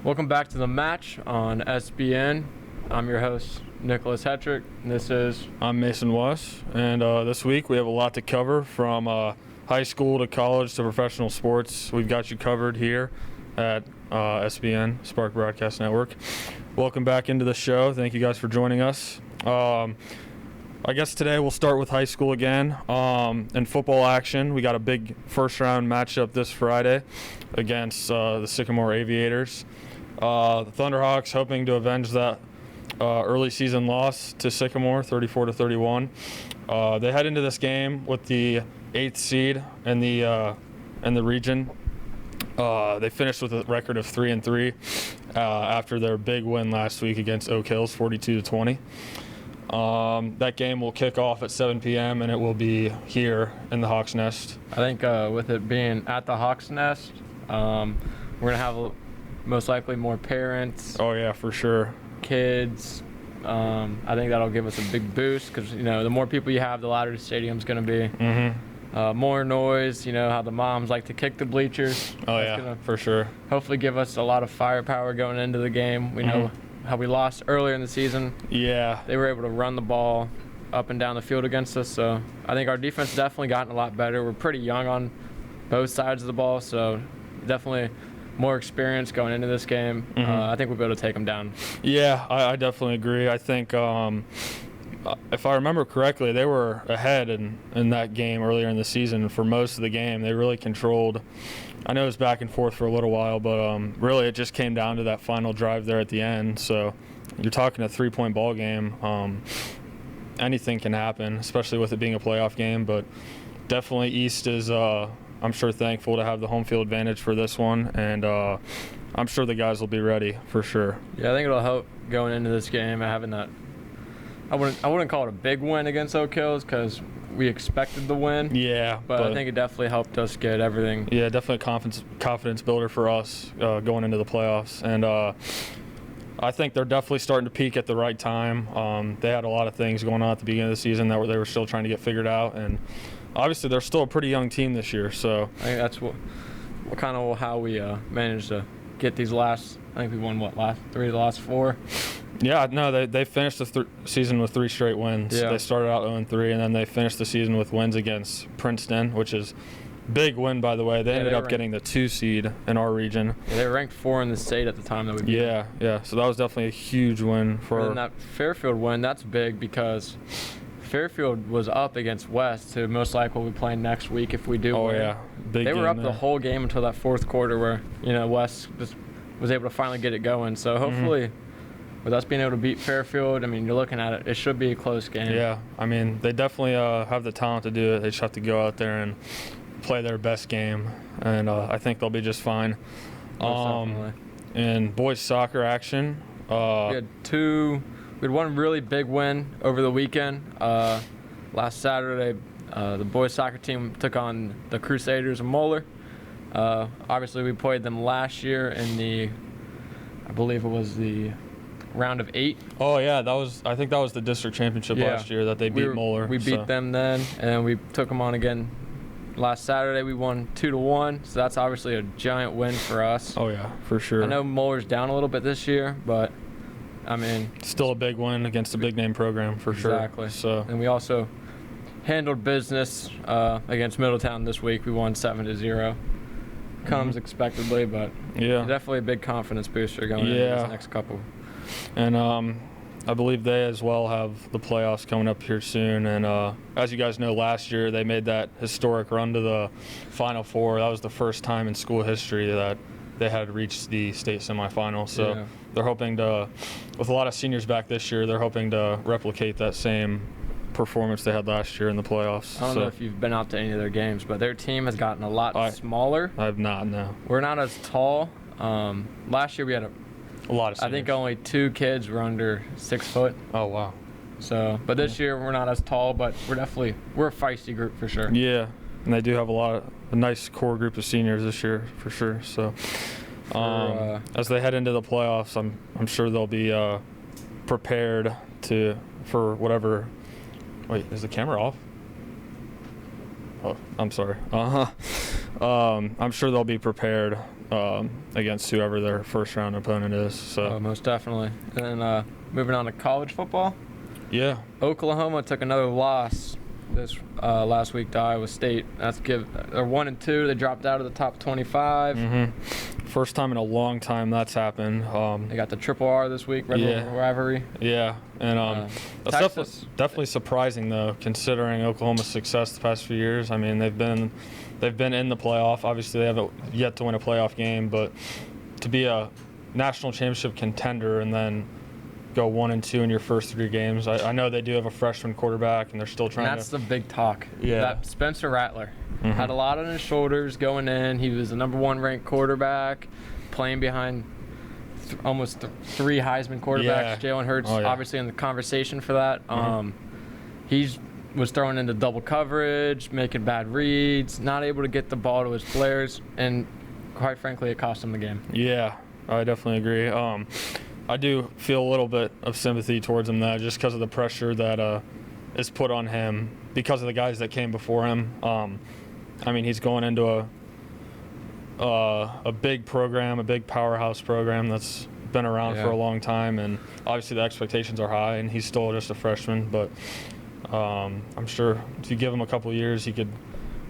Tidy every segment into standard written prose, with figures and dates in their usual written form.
Welcome back to the match on SBN. I'm your host, Nicholas Hetterich. I'm Mason West, and this week we have a lot to cover from high school to college to professional sports. We've got you covered here at SBN, Spark Broadcast Network. Welcome back into the show. Thank you guys for joining us. I guess today we'll start with high school again. In football action, we got a big first-round matchup this Friday against the Sycamore Aviators. The Thunderhawks hoping to avenge that early season loss to Sycamore, 34-31. They head into this game with the 8th seed in the region. They finished with a record of 3-3 after their big win last week against Oak Hills, 42-20. That game will kick off at 7 p.m. and it will be here in the Hawks Nest. I think with it being at the Hawks Nest, we're going to have most likely more parents. Oh, yeah, for sure. Kids. I think that'll give us a big boost because, the more people you have, the louder the stadium's going to be. Mm-hmm. More noise, how the moms like to kick the bleachers. Oh, that's gonna for sure. Hopefully give us a lot of firepower going into the game. We know how we lost earlier in the season. Yeah. They were able to run the ball up and down the field against us, so I think our defense definitely gotten a lot better. We're pretty young on both sides of the ball, so definitely more experience going into this game. I think we'll be able to take them down. Yeah, I definitely agree. I think if I remember correctly, they were ahead in that game earlier in the season. For most of the game, they really controlled. I know it was back and forth for a little while, but really it just came down to that final drive there at the end. So you're talking a 3-point ball game. Anything can happen, especially with it being a playoff game. But definitely East is, I'm sure, thankful to have the home field advantage for this one. And I'm sure the guys will be ready for sure. Yeah, I think it'll help going into this game having that. I wouldn't call it a big win against Oak Hills because we expected the win. Yeah, but I think it definitely helped us get everything. Yeah, definitely a confidence builder for us going into the playoffs. And I think they're definitely starting to peak at the right time. They had a lot of things going on at the beginning of the season that they were still trying to get figured out. And obviously they're still a pretty young team this year. So I think that's how we managed to get these last. I think we won last 3 of the last 4. Yeah, no, they finished the season with 3 straight wins. Yeah. They started out 0-3, and then they finished the season with wins against Princeton, which is big win, by the way. They ended up getting the 2 seed in our region. Yeah, they were ranked 4 in the state at the time that we beat them. Yeah. So that was definitely a huge win for. And that Fairfield win, that's big because Fairfield was up against West, who most likely will be playing next week if we do win. Oh, yeah. Big They were up there. the whole game until that 4th quarter where, West just was able to finally get it going. So hopefully with us being able to beat Fairfield, you're looking at it, it should be a close game. Yeah, they definitely have the talent to do it. They just have to go out there and play their best game, and I think they'll be just fine. Definitely. In boys soccer action, we had one really big win over the weekend. Last Saturday, the boys soccer team took on the Crusaders of Moeller. Obviously, we played them last year in I believe it was the round of 8. Oh yeah, I think that was the district championship last year that they beat Moeller. We beat them then, and we took them on again last Saturday. We won 2-1, so that's obviously a giant win for us. Oh yeah, for sure. I know Moeller's down a little bit this year, but still a big win against a big name program for sure. Exactly. So, and we also handled business against Middletown this week. We won 7-0. Comes expectedly, but definitely a big confidence booster going into this next couple. And I believe they as well have the playoffs coming up here soon. And as you guys know, last year they made that historic run to the Final Four. That was the first time in school history that they had reached the state semifinal. So they're hoping to, with a lot of seniors back this year, they're hoping to replicate that same performance they had last year in the playoffs. I don't know if you've been out to any of their games, but their team has gotten a lot smaller. I have not, no. We're not as tall. Last year we had a lot of seniors. I think only 2 kids were under 6 foot. Oh, wow. So, but this year we're not as tall, but we're a feisty group for sure. Yeah, and they do have a nice core group of seniors this year for sure. So, as they head into the playoffs, I'm sure they'll be prepared for whatever. Wait, is the camera off? I'm sorry. I'm sure they'll be prepared against whoever their first-round opponent is. So most definitely. And then moving on to college football. yeah. Oklahoma took another loss this last week to Iowa State. They're 1-2. They dropped out of the top 25. First time in a long time that's happened. They got the Triple R this week, Red River Rivalry. Yeah, and that's definitely surprising though, considering Oklahoma's success the past few years. I mean, they've been in the playoff. Obviously, they haven't yet to win a playoff game, but to be a national championship contender and then go 1-2 in your first 3 games. I know they do have a freshman quarterback, and they're still trying. And that's the big talk. Yeah. That Spencer Rattler had a lot on his shoulders going in. He was the number 1 ranked quarterback, playing behind almost 3 Heisman quarterbacks. Yeah. Jalen Hurts, obviously in the conversation for that. He was thrown into double coverage, making bad reads, not able to get the ball to his players, and quite frankly, it cost him the game. Yeah, I definitely agree. I do feel a little bit of sympathy towards him, though, just because of the pressure that is put on him because of the guys that came before him. I mean, he's going into a big program, a big powerhouse program that's been around for a long time, and obviously the expectations are high, and he's still just a freshman. But I'm sure if you give him a couple of years, he could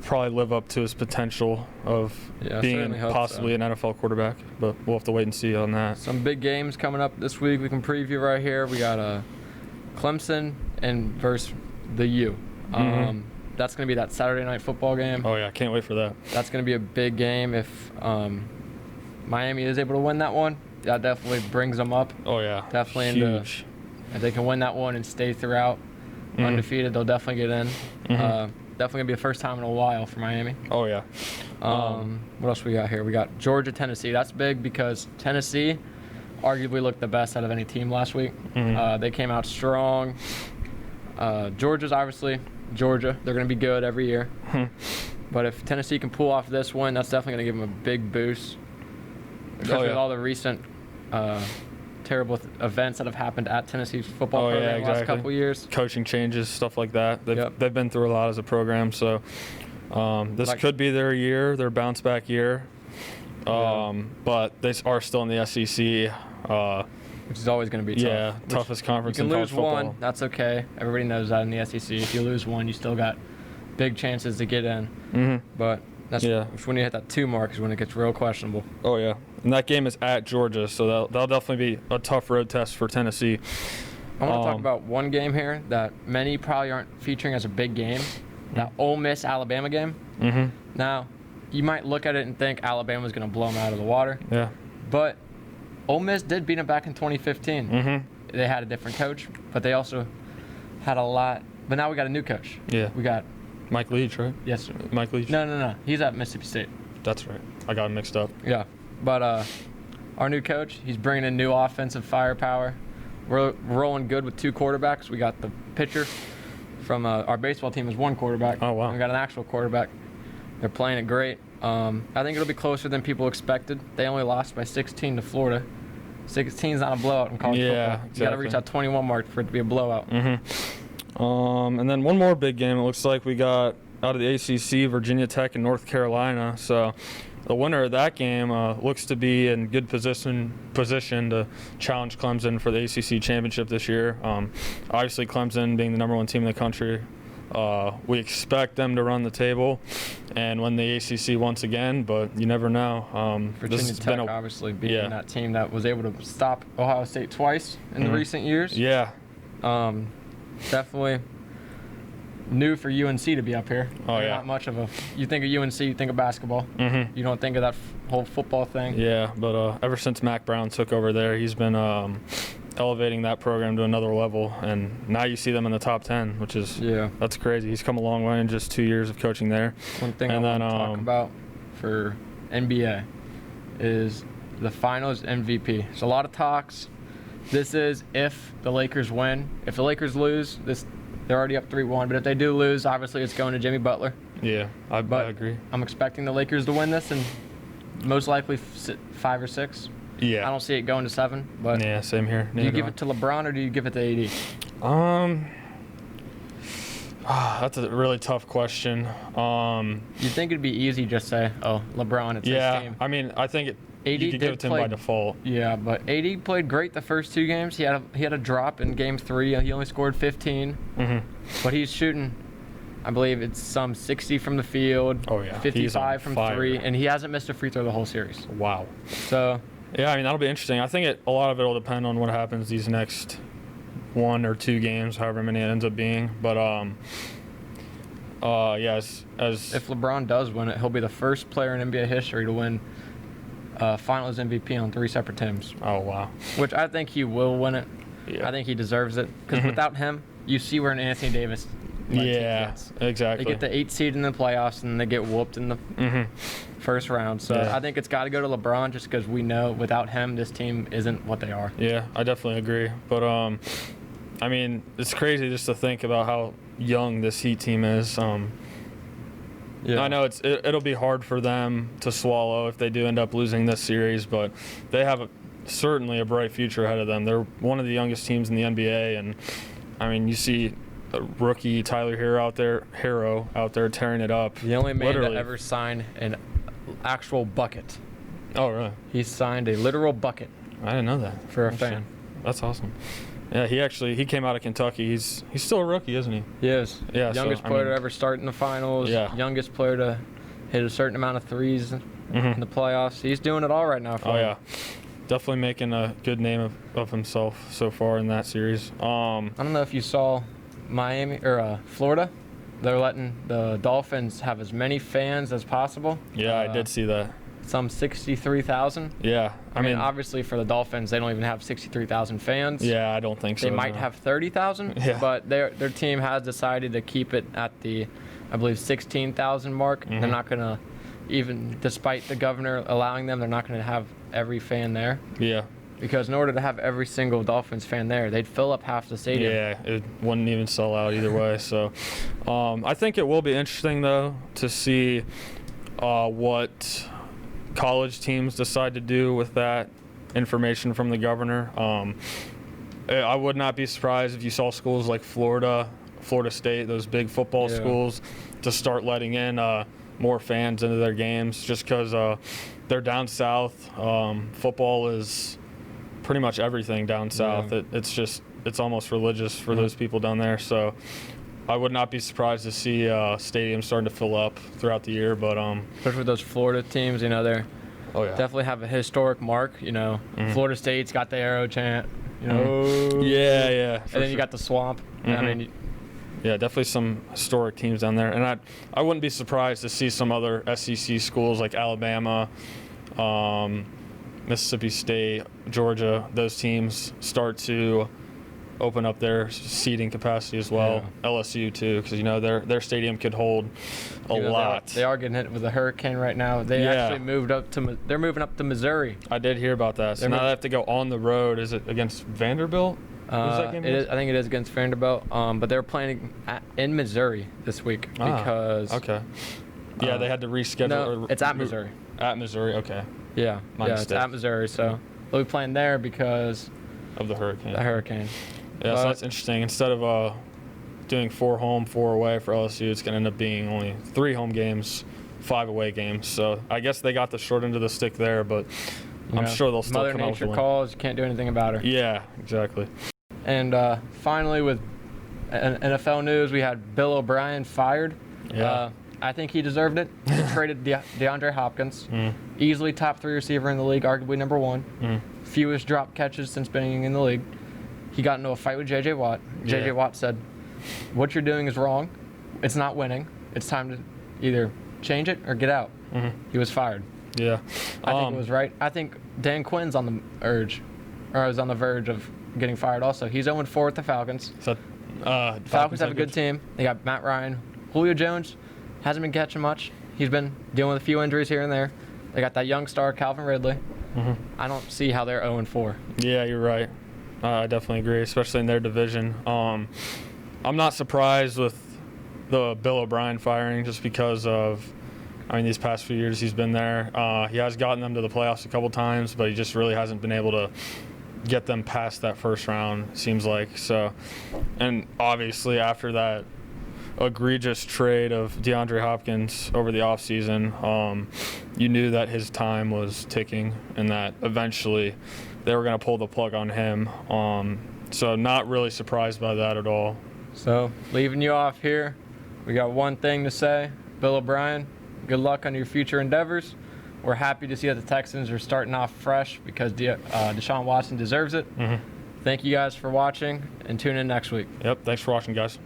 probably live up to his potential of being possibly an NFL quarterback, but we'll have to wait and see on that. Some big games coming up this week we can preview right here. We got Clemson and versus the U. That's going to be that Saturday night football game. Oh, yeah, can't wait for that. That's going to be a big game. If Miami is able to win that one, that definitely brings them up. Oh, yeah. Definitely huge. If they can win that one and stay throughout undefeated, they'll definitely get in. Definitely going to be the first time in a while for Miami. Oh, yeah. What else we got here? We got Georgia, Tennessee. That's big because Tennessee arguably looked the best out of any team last week. They came out strong. Georgia's obviously Georgia. They're going to be good every year. But if Tennessee can pull off this win, that's definitely going to give them a big boost. Especially with all the recent terrible events that have happened at Tennessee's football program the last couple of years. Coaching changes, stuff like that. They've been through a lot as a program, so this could be their year, their bounce back year. But they are still in the SEC. Which is always going to be tough. Toughest conference in college football. You football. can lose one, that's okay. Everybody knows that in the SEC. If you lose one, you still got big chances to get in. But that's when you hit that 2 mark is when it gets real questionable. Oh, yeah. And that game is at Georgia, so that'll definitely be a tough road test for Tennessee. I want to talk about one game here that many probably aren't featuring as a big game, that Ole Miss-Alabama game. Now, you might look at it and think Alabama's going to blow them out of the water. Yeah. But Ole Miss did beat them back in 2015. They had a different coach, but they also had a lot. But now we got a new coach. Yeah. We got Mike Leach, right? Yes, sir. Mike Leach? No. He's at Mississippi State. That's right. I got him mixed up. Yeah. But our new coach, he's bringing in new offensive firepower. We're rolling good with 2 quarterbacks. We got the pitcher from our baseball team is 1 quarterback. Oh, wow. And we got an actual quarterback. They're playing it great. I think it'll be closer than people expected. They only lost by 16 to Florida. 16 is not a blowout in college football. Exactly. You got to reach that 21 mark for it to be a blowout. And then one more big game. It looks like we got out of the ACC, Virginia Tech and North Carolina. So the winner of that game looks to be in good position to challenge Clemson for the ACC championship this year. Obviously, Clemson being the number 1 team in the country, we expect them to run the table and win the ACC once again, but you never know. Virginia Tech obviously being that team that was able to stop Ohio State twice in the recent years. Yeah. Definitely new for UNC to be up here. Oh, yeah. Not much of a. You think of UNC, you think of basketball. You don't think of that whole football thing. Yeah, but ever since Mac Brown took over there, he's been elevating that program to another level, and now you see them in the top 10, which is that's crazy. He's come a long way in just 2 years of coaching there. One thing I want to talk about for NBA is the Finals MVP. There's a lot of talks. This is if the Lakers win. If the Lakers lose, they're already up 3-1. But if they do lose, obviously it's going to Jimmy Butler. Yeah, I agree. I'm expecting the Lakers to win this, and most likely 5 or 6. Yeah. I don't see it going to 7. But yeah, same here. Do you give it to LeBron or do you give it to AD? That's a really tough question. You'd think it'd be easy just say, oh, LeBron, it's his team. I mean, I think AD you could give it to him by default. Yeah, but AD played great the first 2 games. He had a drop in game 3. He only scored 15. But he's shooting, I believe it's some 60 from the field, 55 from 3, and he hasn't missed a free throw the whole series. Wow. So, yeah, I mean, that'll be interesting. I think a lot of it will depend on what happens these next 1 or 2 games, however many it ends up being. But as if LeBron does win it, he'll be the first player in NBA history to win Finals MVP on 3 separate teams. Oh, wow. Which I think he will win it. Yeah. I think he deserves it because without him, you see where an Anthony Davis. Exactly. They get the 8 seed in the playoffs and they get whooped in the first round. So I think it's got to go to LeBron just because we know without him, this team isn't what they are. Yeah, I definitely agree. But I mean, it's crazy just to think about how young this Heat team is. I know it'll be hard for them to swallow if they do end up losing this series, but they have certainly a bright future ahead of them. They're one of the youngest teams in the NBA, and I mean, you see a rookie Tyler Hero out there tearing it up. The only man to ever sign an actual bucket. Oh, really? He signed a literal bucket. I didn't know that. For a fan. That's awesome. Yeah, he came out of Kentucky. He's still a rookie, isn't he? He is. Yeah. Youngest player to ever start in the finals. Yeah. Youngest player to hit a certain amount of threes in the playoffs. He's doing it all right now. Yeah. Definitely making a good name of himself so far in that series. I don't know if you saw Miami or Florida. They're letting the Dolphins have as many fans as possible. Yeah, I did see that. Some 63,000. Yeah. I mean, obviously for the Dolphins, they don't even have 63,000 fans. Yeah, I don't think so. They might have 30,000, but their team has decided to keep it at the, I believe, 16,000 mark. They're not going to, even despite the governor allowing them, they're not going to have every fan there. Yeah. Because in order to have every single Dolphins fan there, they'd fill up half the stadium. Yeah, it wouldn't even sell out either way. So I think it will be interesting, though, to see what college teams decide to do with that information from the governor. I would not be surprised if you saw schools like Florida State, those big football schools, to start letting in more fans into their games just because they're down south. Football is pretty much everything down south. It's almost religious for those people down there. So I would not be surprised to see stadiums starting to fill up throughout the year. But especially with those Florida teams, you know, they're definitely have a historic mark. You know, Florida State's got the arrow chant. You know, yeah. And then you got the swamp. I mean, yeah, definitely some historic teams down there. And I wouldn't be surprised to see some other SEC schools like Alabama, Mississippi State, Georgia, those teams start to open up their seating capacity as well. Yeah. LSU too, because you know their stadium could hold a lot. They are getting hit with a hurricane right now. They actually moved up to. They're moving up to Missouri. I did hear about that. So now they have to go on the road. Is it against Vanderbilt? I think it is against Vanderbilt. But they're playing in Missouri this week because. Okay. Yeah, they had to reschedule. No, it's at Missouri. At Missouri, okay. Yeah, it's at Missouri, so they'll be playing there because of the hurricane. Yeah, so that's interesting. Instead of doing 4 home, 4 away for LSU, it's going to end up being only 3 home games, 5 away games. So I guess they got the short end of the stick there, but I'm sure they'll still come out with a win. Mother Nature calls. You can't do anything about her. Yeah, exactly. And finally, with NFL news, we had Bill O'Brien fired. Yeah. I think he deserved it. He traded DeAndre Hopkins, easily top 3 receiver in the league, arguably number 1. Fewest drop catches since being in the league. He got into a fight with J.J. Watt. J.J. Watt said, "What you're doing is wrong. It's not winning. It's time to either change it or get out." He was fired. Yeah. I think it was right. I think Dan Quinn's on the verge of getting fired also. He's 0-4 with the Falcons. So, Falcons have a good team. They got Matt Ryan. Julio Jones hasn't been catching much. He's been dealing with a few injuries here and there. They got that young star, Calvin Ridley. I don't see how they're 0-4. Yeah, you're right. I definitely agree, especially in their division. I'm not surprised with the Bill O'Brien firing just because of, these past few years he's been there. He has gotten them to the playoffs a couple times, but he just really hasn't been able to get them past that first round, it seems like. So, and obviously after that egregious trade of DeAndre Hopkins over the offseason, you knew that his time was ticking and that eventually they were going to pull the plug on him. So not really surprised by that at all. So leaving you off here, we got one thing to say. Bill O'Brien, good luck on your future endeavors. We're happy to see that the Texans are starting off fresh because Deshaun Watson deserves it. Mm-hmm. Thank you guys for watching, and tune in next week. Yep, thanks for watching, guys.